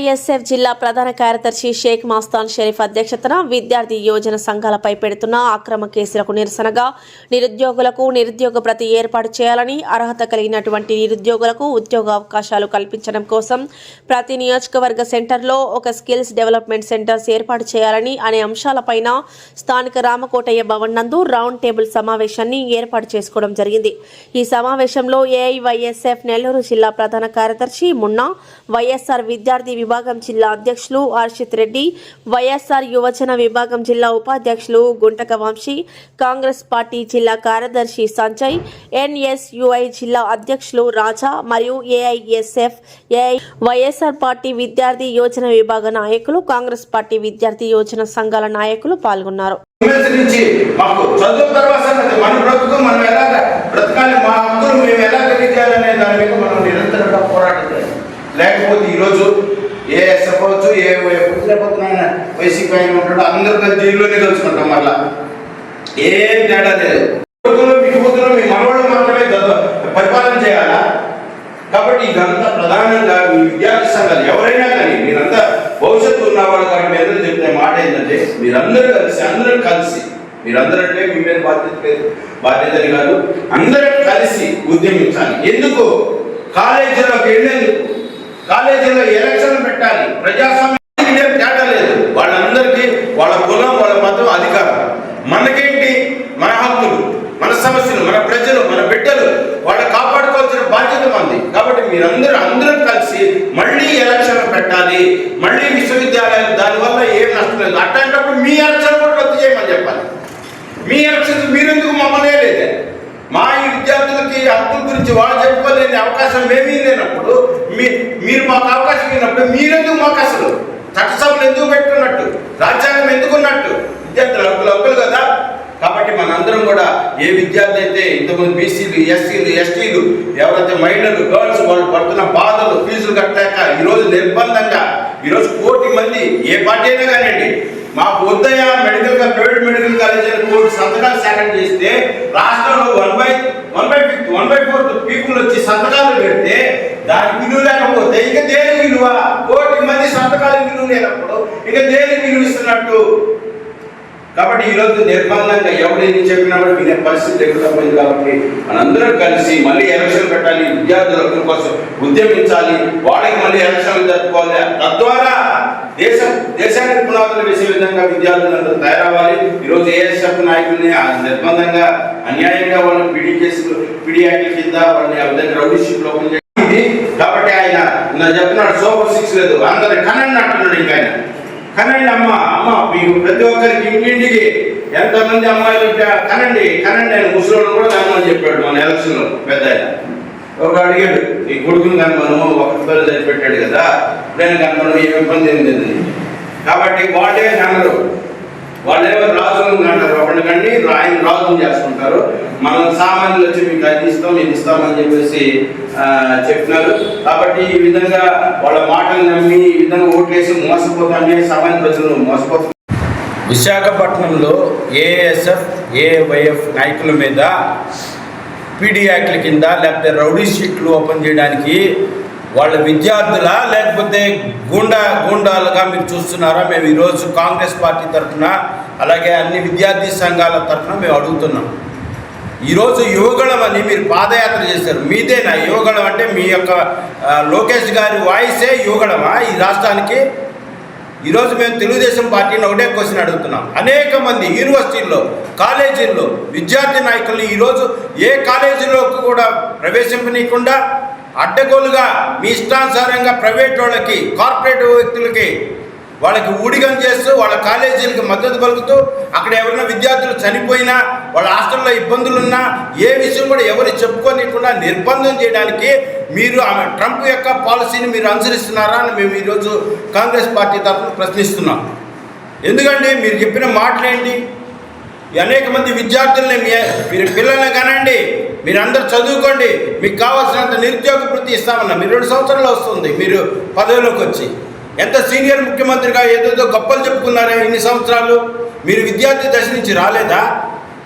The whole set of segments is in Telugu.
ఏఐవైఎస్ఎఫ్ జిల్లా ప్రధాన కార్యదర్శి షేక్ మస్తాన్ షరీఫ్ అధ్యక్షతన విద్యార్థి యోజన సంఘాలపై పెడుతున్న అక్రమ కేసులకు నిరసనగా నిరుద్యోగులకు నిరుద్యోగ భృతి ఏర్పాటు చేయాలని, అర్హత కలిగినటువంటి నిరుద్యోగులకు ఉద్యోగ అవకాశాలు కల్పించడం కోసం ప్రతి నియోజకవర్గ సెంటర్లో ఒక స్కిల్స్ డెవలప్మెంట్ సెంటర్స్ ఏర్పాటు చేయాలని అనే అంశాలపైన స్థానిక రామకోటయ్య భవన్ నందు రౌండ్ టేబుల్ సమావేశాన్ని ఏర్పాటు చేసుకోవడం జరిగింది. ఈ సమావేశంలో ఏఐవైఎస్ఎఫ్ నెల్లూరు జిల్లా ప్రధాన కార్యదర్శి మున్నా, వైఎస్ఆర్ విద్యార్థి విభాగం జిల్లా అధ్యక్షులు హర్షిత్ రెడ్డి, వైఎస్ఆర్ యువజన విభాగం జిల్లా ఉపాధ్యక్షులు గుంటక వంశీ, కాంగ్రెస్ పార్టీ జిల్లా కార్యదర్శి సంజయ్, ఎన్ఎస్యుఐ జిల్లా అధ్యక్షులు రాజా మరియు ఏఐఎస్ఎఫ్, వైఎస్ఆర్ పార్టీ విద్యార్థి యోజన విభాగ నాయకులు, కాంగ్రెస్ పార్టీ విద్యార్థి యోజన సంఘాల నాయకులు పాల్గొన్నారు. లేకపోతే ఈరోజు ఏఎస్ఎఫ్ అవచ్చు, లేకపోతే వైసీపీ ఆయన ఉంటాడు, అందరూ కలిసి జైల్లోనే కలుసుకుంటాం. మళ్ళా ఏం తేడా లేదు. మీ మనవాళ్ళు మాత్రమే పరిపాలన చేయాలా? కాబట్టి ఇదంతా ప్రధానంగా మీ విద్యార్థి సంఘాలు ఎవరైనా కానీ మీరంతా భవిష్యత్తు ఉన్న వాళ్ళు కానీ మీ అందరూ చెప్పిన మాట ఏంటంటే మీరందరూ కలిసి మీరందరూ అంటే మీ మీద బాధ్యతని కాదు, అందరం కలిసి ఉద్యమించాలి. ఎందుకు? కాలేజీలోకి వెళ్ళేందుకు, కాలేజీలో ఎలక్షన్ పెట్టాలి. ప్రజాస్వామ్యం తేడా లేదు. వాళ్ళందరికీ వాళ్ళ కులం, వాళ్ళ మతం, అధికారం. మనకేంటి? మన హక్కులు, మన సమస్యలు, మన ప్రజలు, మన బిడ్డలు వాళ్ళు కాపాడుకోవాల్సిన బాధ్యత ఉంది. కాబట్టి అందరూ కలిసి మళ్ళీ ఎలక్షన్ పెట్టాలి. మళ్ళీ విశ్వవిద్యాలయాలు దానివల్ల ఏం నష్టం లేదు. అట్లాంటప్పుడు మీ ఎలక్షన్ కూడా రద్దు చేయమని చెప్పాలి. మీ ఎలక్షన్ మీరెందుకు మమ్మల్ని లేదే? మా ఈ విద్యార్థులకి హక్కుల గురించి వాళ్ళు చెప్పుకోలేని అవకాశం ఏమీ లేనప్పుడు, మీరు మాకు అవకాశం ఇచ్చినప్పుడు మీరెందుకు మాకు అసలు చట్టసభలు ఎందుకు పెట్టుకున్నట్టు, రాజ్యాంగం ఎందుకున్నట్టు? విద్యార్థుల హక్కులు కదా. కాబట్టి మనందరం కూడా ఏ విద్యార్థి అయితే ఇంతకుముందు బీసీలు, ఎస్సీలు, ఎస్టీలు, ఎవరైతే మహిళలు, గర్ల్స్ వాళ్ళు పడుతున్న బాధలు, ఫీజులు కట్టలేక ఈరోజు నిర్బంధంగా ఈరోజు 1 కోటి మంది ఏ పార్టీ అయినా కానివ్వండి మాకు వద్దయా ప్రైవేట్ మెడికల్ కాలేజ్ కోర్టు సంతకాలు సేకరణ చేస్తే రాష్ట్రంలో 1/4 పీపుల్ వచ్చి సంతకాలు పెడితే దానికి విలువ లేకపోతే ఇక దేనికి విలువ? 1 కోటి మంది సంతకాలు విలువ లేనప్పుడు ఇక దేనికి విలువ ఇస్తున్నట్టు? కాబట్టి ఈరోజు నిర్బంధంగా ఎవరైనా చెప్పినా కూడా వినే పరిస్థితి లేకుండా పోయింది. కాబట్టి మనందరం కలిసి మళ్ళీ ఎలక్షన్ పెట్టాలి, విద్యార్థుల హక్కుల కోసం ఉద్యమించాలి, వాళ్ళకి మళ్ళీ ఎలక్షన్లు జరుపుకోవాలి. తద్వారా దేశానికి పునాదులు వేసే విధంగా విద్యార్థులందరూ తయారవ్వాలి. ఈరోజు ఏఎస్ఎఫ్ నాయకుల్ని నిర్బంధంగా అన్యాయంగా వాళ్ళు పిడి యాక్ట్ కింద వాళ్ళని రౌడీషిప్ లో ఓపెన్ చేసింది. కాబట్టి ఆయన చెప్తున్నాడు సూపర్ 6 లేదు, అందరి కనండి అంటున్నాడు. ఇంకా ఆయన కనండి అమ్మ మీకు ప్రతి ఒక్కరికి ఇంటింటికి ఎంతమంది అమ్మాయిలు కనండి ఆయన ముసలోళ్ళు కూడా కనమని చెప్పాడు. మన ఎలక్షన్ లో పెద్ద ఆయన ఒక అడిగాడు, ఈ కొడుకుని కనమను ఒక పిల్లలు చనిపెట్టాడు కదా, నేను కనమను ఏం ఇబ్బంది ఏం లేదు. కాబట్టి వాళ్ళే అన్నారు, వాళ్ళేమో రాజులను అంటారు, ఒకటి కండి ఆయన రాజును చేసుకుంటారు. మనం సామాన్యులు వచ్చి మీకు అది ఇస్తాం ఇది ఇస్తామని చెప్పేసి చెప్తున్నారు. కాబట్టి ఈ విధంగా వాళ్ళ మాటలు నమ్మి ఈ విధంగా ఓట్లేసి మోసపోతామని సామాన్య ప్రజలు మోసపోతాం. విశాఖపట్నంలో ఏఎస్ఎఫ్, ఏవైఎఫ్ నాయకుల మీద పీడీ యాక్ట్ల కింద లేకపోతే రౌడీ షీట్లు ఓపెన్ చేయడానికి వాళ్ళ విద్యార్థులా లేకపోతే గూండాలుగా మీరు చూస్తున్నారా? మేము ఈరోజు కాంగ్రెస్ పార్టీ తరఫున అలాగే అన్ని విద్యార్థి సంఘాల తరఫున మేము అడుగుతున్నాం. ఈరోజు యువగళం అని మీరు పాదయాత్ర చేశారు, మీదేనా యువగళం అంటే? మీ యొక్క లోకేష్ గారి వాయిసే యువగళమా ఈ రాష్ట్రానికి? ఈరోజు మేము తెలుగుదేశం పార్టీని ఒకటే క్వశ్చన్ అడుగుతున్నాం. అనేక మంది యూనివర్సిటీల్లో, కాలేజీల్లో విద్యార్థి నాయకుల్ని ఈరోజు ఏ కాలేజీలోకి కూడా ప్రవేశింపనీయకుండా అడ్డగోలుగా మీ ఇష్టానుసారంగా ప్రైవేట్ వాళ్ళకి, కార్పొరేట్ వ్యక్తులకి వాళ్ళకి ఊడిగం చేస్తూ వాళ్ళ కాలేజీలకు మద్దతు పలుకుతూ అక్కడ ఎవరైనా విద్యార్థులు చనిపోయినా, వాళ్ళ హాస్టల్లో ఇబ్బందులున్నా ఏ విషయం కూడా ఎవరు చెప్పుకోనికుండా నిర్బంధం చేయడానికి మీరు ట్రంప్ యొక్క పాలసీని మీరు అనుసరిస్తున్నారా అని మేము ఈరోజు కాంగ్రెస్ పార్టీ తరఫున ప్రశ్నిస్తున్నాం. ఎందుకంటే మీరు చెప్పిన మాటలేంటి? అనేక మంది విద్యార్థుల్ని మీరు పిల్లల్ని కనండి, మీరు అందరూ చదువుకోండి, మీకు కావాల్సినంత నిరుద్యోగ వృత్తి ఇస్తామన్నా. మీరు 2 సంవత్సరాలు వస్తుంది మీరు పదవిలోకి వచ్చి, ఎంత సీనియర్ ముఖ్యమంత్రిగా ఏదేదో గొప్పలు చెప్పుకున్నారే ఇన్ని సంవత్సరాలు. మీరు విద్యార్థి దశ నుంచి రాలేదా?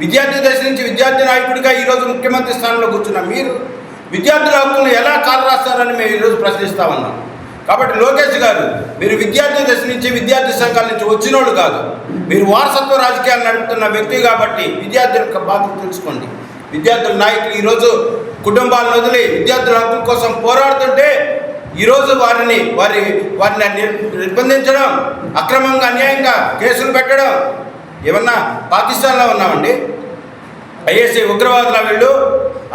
విద్యార్థి దశ నుంచి విద్యార్థి నాయకుడిగా ఈరోజు ముఖ్యమంత్రి స్థానంలో కూర్చున్నా మీరు విద్యార్థుల హక్కులను ఎలా కాలరాస్తారని మేము ఈరోజు ప్రశ్నిస్తా ఉన్నాం. కాబట్టి లోకేష్ గారు, మీరు విద్యార్థి దశ నుంచి విద్యార్థి సంఘాల నుంచి వచ్చినోళ్ళు కాదు, మీరు వారసత్వ రాజకీయాలు నడుపుతున్న వ్యక్తి కాబట్టి విద్యార్థుల యొక్క బాధ్యత తెలుసుకోండి. విద్యార్థుల నాయకులు ఈరోజు కుటుంబాలను వదిలి విద్యార్థుల హక్కుల కోసం పోరాడుతుంటే ఈరోజు వారిని నిర్బంధించడం, అక్రమంగా అన్యాయంగా కేసులు పెట్టడం, ఏమన్నా పాకిస్తాన్లో ఉన్నామండి? ఐఎస్ఐ ఉగ్రవాదుల వీళ్ళు,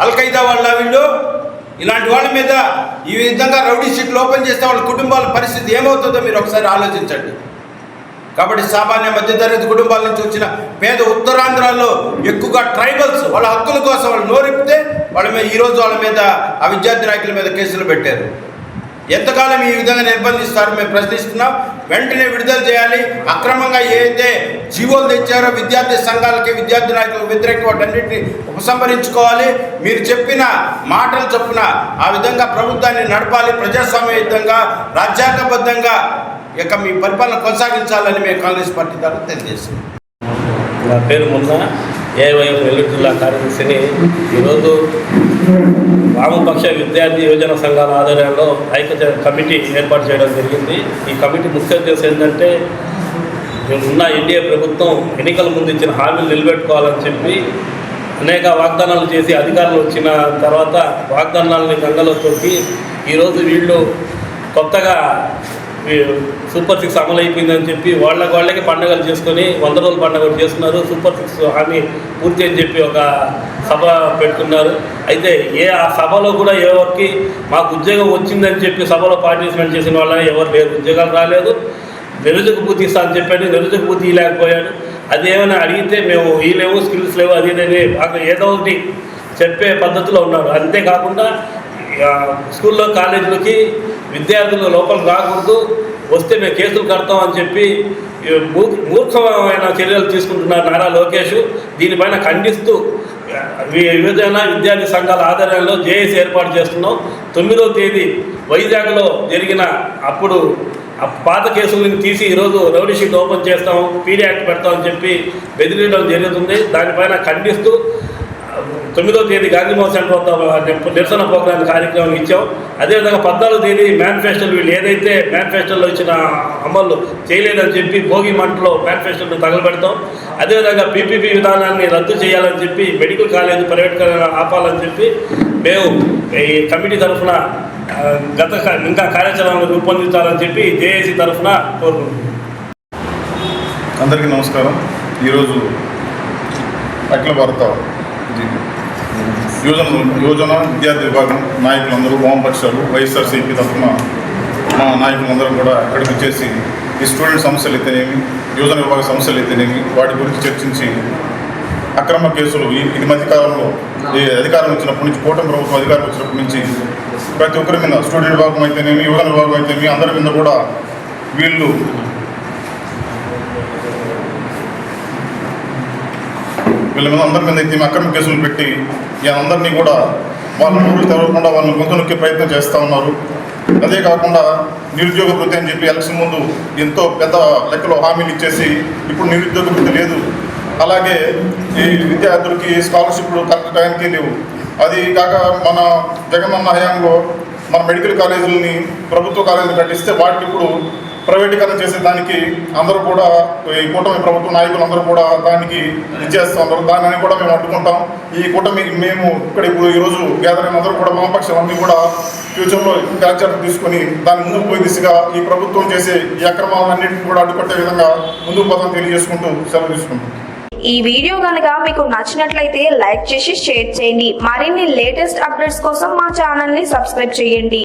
అల్ఖైదా వాళ్ళ వీళ్ళు, ఇలాంటి వాళ్ళ మీద ఈ విధంగా రౌడీ షీట్లు ఓపెన్ చేస్తే వాళ్ళ కుటుంబాల పరిస్థితి ఏమవుతుందో మీరు ఒకసారి ఆలోచించండి. కాబట్టి సామాన్య మధ్యతరగతి కుటుంబాల నుంచి వచ్చిన పేద ఉత్తరాంధ్రాల్లో ఎక్కువగా ట్రైబల్స్ వాళ్ళ హక్కుల కోసం వాళ్ళు నోరిపితే వాళ్ళ మీద ఈరోజు వాళ్ళ మీద ఆ విద్యార్థి నాయకుల మీద కేసులు పెట్టారు. ఎంతకాలం ఈ విధంగా నిర్బంధిస్తారో మేము ప్రశ్నిస్తున్నాం. వెంటనే విడుదల చేయాలి. అక్రమంగా ఏదైతే జీవోలు తెచ్చారో విద్యార్థి సంఘాలకి, విద్యార్థి నాయకులకు వ్యతిరేకంగా వాటన్నింటినీ ఉపసంహరించుకోవాలి. మీరు చెప్పిన మాటలు చొప్పున ఆ విధంగా ప్రభుత్వాన్ని నడపాలి. ప్రజాస్వామ్యయుతంగా, రాజ్యాంగబద్ధంగా ఇక మీ పరిపాలన కొనసాగించాలని మేము కాంగ్రెస్ పార్టీ ద్వారా తెలియజేస్తున్నాం. నా పేరు మున్నా, ఏఐవైఎఫ్ నెల్లూరు జిల్లా కార్యదర్శిని. ఈరోజు వామపక్ష విద్యార్థి యువజన సంఘాల ఆధ్వర్యంలో ఐక్యత కమిటీ ఏర్పాటు చేయడం జరిగింది. ఈ కమిటీ ముఖ్య ఉద్దేశం ఏంటంటే, ఉన్న ఎన్డీఏ ప్రభుత్వం ఎన్నికల ముందు ఇచ్చిన హామీలు నిలబెట్టుకోవాలని చెప్పి అనేక వాగ్దానాలు చేసి అధికారులు వచ్చిన తర్వాత వాగ్దానాలని గంగలో తొక్కి ఈరోజు వీళ్ళు కొత్తగా సూపర్ 6 అమలు అయిపోయిందని చెప్పి వాళ్ళకి పండుగలు చేసుకొని 100 రోజుల పండుగ చేసుకున్నారు. సూపర్ 6 హామీ పూర్తి అని చెప్పి ఒక సభ పెట్టుకున్నారు. అయితే ఆ సభలో కూడా ఎవరికి మాకు ఉద్యోగం వచ్చిందని చెప్పి సభలో పార్టిసిపేట్ చేసిన వాళ్ళని ఎవరు లేరు, ఉద్యోగాలు రాలేదు. నిరుద్యోగ పూర్తి ఇస్తా అని చెప్పాడు, నిరుద్యోగ పూర్తి ఇవ్వలేకపోయాడు. అదేమైనా అడిగితే మేము ఈ లేవు, స్కిల్స్ లేవు, అది బాగా ఏదో ఒకటి చెప్పే పద్ధతిలో ఉన్నారు. అంతేకాకుండా స్కూల్లో కాలేజీలకి విద్యార్థులు లోపలికి రాకూడదు, వస్తే మేము కేసులు కడతామని చెప్పి మూర్ఖమైన చర్యలు తీసుకుంటున్నారు నారా లోకేష్. దీనిపైన ఖండిస్తూ విభజన విద్యార్థి సంఘాల ఆధ్వర్యంలో జేఏసీ ఏర్పాటు చేస్తున్నాం. 9వ తేదీ వైజాగ్లో జరిగిన అప్పుడు పాత కేసులను తీసి ఈరోజు రౌడీ షీట్ ఓపెన్ చేస్తాం, పీడీ యాక్ట్ పెడతామని చెప్పి బెదిరించడం జరుగుతుంది. దానిపైన ఖండిస్తూ 9వ తేదీ గాంధీమోహన్ సెంటర్ వద్ద నిరసన ప్రోగ్రాం కార్యక్రమం ఇచ్చాం. అదేవిధంగా 14వ తేదీ మేనిఫెస్టోలు వీళ్ళు ఏదైతే మేనిఫెస్టోలో ఇచ్చిన అమలు చేయలేదని చెప్పి భోగి మంటలో మేనిఫెస్టోను తగలబెడతాం. అదేవిధంగా పీపీపీ విధానాన్ని రద్దు చేయాలని చెప్పి, మెడికల్ కాలేజ్ ప్రైవేట్ ఆపాలని చెప్పి మేము ఈ కమిటీ తరఫున ఇంకా కార్యాచరణను రూపొందించాలని చెప్పి జేఏసీ తరఫున కోరుకుంటున్నాం. అందరికీ నమస్కారం. ఈరోజు అఖిల భారత యువజన విద్యార్థి విభాగం నాయకులందరూ, వామపక్షాలు, వైఎస్ఆర్సీపీ తరఫున మా నాయకులందరూ కూడా ఇక్కడికి వచ్చేసి ఈ స్టూడెంట్ సమస్యలు అయితేనేమి, యువజన విభాగ సమస్యలు అయితేనేమి వాటి గురించి చర్చించి అక్రమ కేసులు ఈ మధ్యకాలంలో ఈ అధికారం వచ్చినప్పటి నుంచి, కూటమి ప్రభుత్వం అధికారం వచ్చినప్పటి నుంచి ప్రతి ఒక్కరి మీద, స్టూడెంట్ విభాగం అయితేనేమి, యువజన విభాగం అయితేనేమి, అందరి మీద కూడా వీళ్ళు వీళ్ళ మీద అందరి మీద అయితే అక్రమ కేసులు పెట్టి అందరినీ కూడా వాళ్ళ ఊళ్ళు తెరవకుండా వాళ్ళని గొంతు నొక్కే ప్రయత్నం చేస్తూ ఉన్నారు. అదే కాకుండా నిరుద్యోగ వృత్తి అని చెప్పి ఎలక్షన్ ముందు ఎంతో పెద్ద లెక్కలో హామీలు ఇచ్చేసి ఇప్పుడు నిరుద్యోగ వృత్తి లేదు. అలాగే ఈ విద్యార్థులకి స్కాలర్షిప్లు కరెక్ట్ టైంకి లేవు. అది కాక మన జగనన్న హయాంలో మన మెడికల్ కాలేజీలని, ప్రభుత్వ కాలేజీలు కట్టిస్తే వాటికి ఇప్పుడు ప్రైవేటీకరణ చేసే దానికి అందరూ కూడా, ఈ కూటమి ప్రభుత్వ నాయకులు అందరూ కూడా దానికి ఇచ్చేస్తూ ఉన్నారు. దానిని కూడా మేము అడ్డుకుంటాం. ఈ కూటమి మేము ఇక్కడ ఇప్పుడు ఈరోజు గ్యాదరింగ్ అందరూ కూడా వామపక్షాలన్నీ కూడా ఫ్యూచర్లో కార్యాచరణ తీసుకొని దాని ముందుకు పోయే దిశగా ఈ ప్రభుత్వం చేసే ఈ అక్రమాలన్నింటినీ కూడా అడ్డుపట్టే విధంగా ముందుకు పోతాం తెలియజేసుకుంటూ సెలవు తీసుకుంటాం. ఈ వీడియో కనుక మీకు నచ్చినట్లయితే లైక్ చేసి షేర్ చేయండి. మరిన్ని లేటెస్ట్ అప్డేట్స్ కోసం మా ఛానల్ ని సబ్స్క్రైబ్ చేయండి.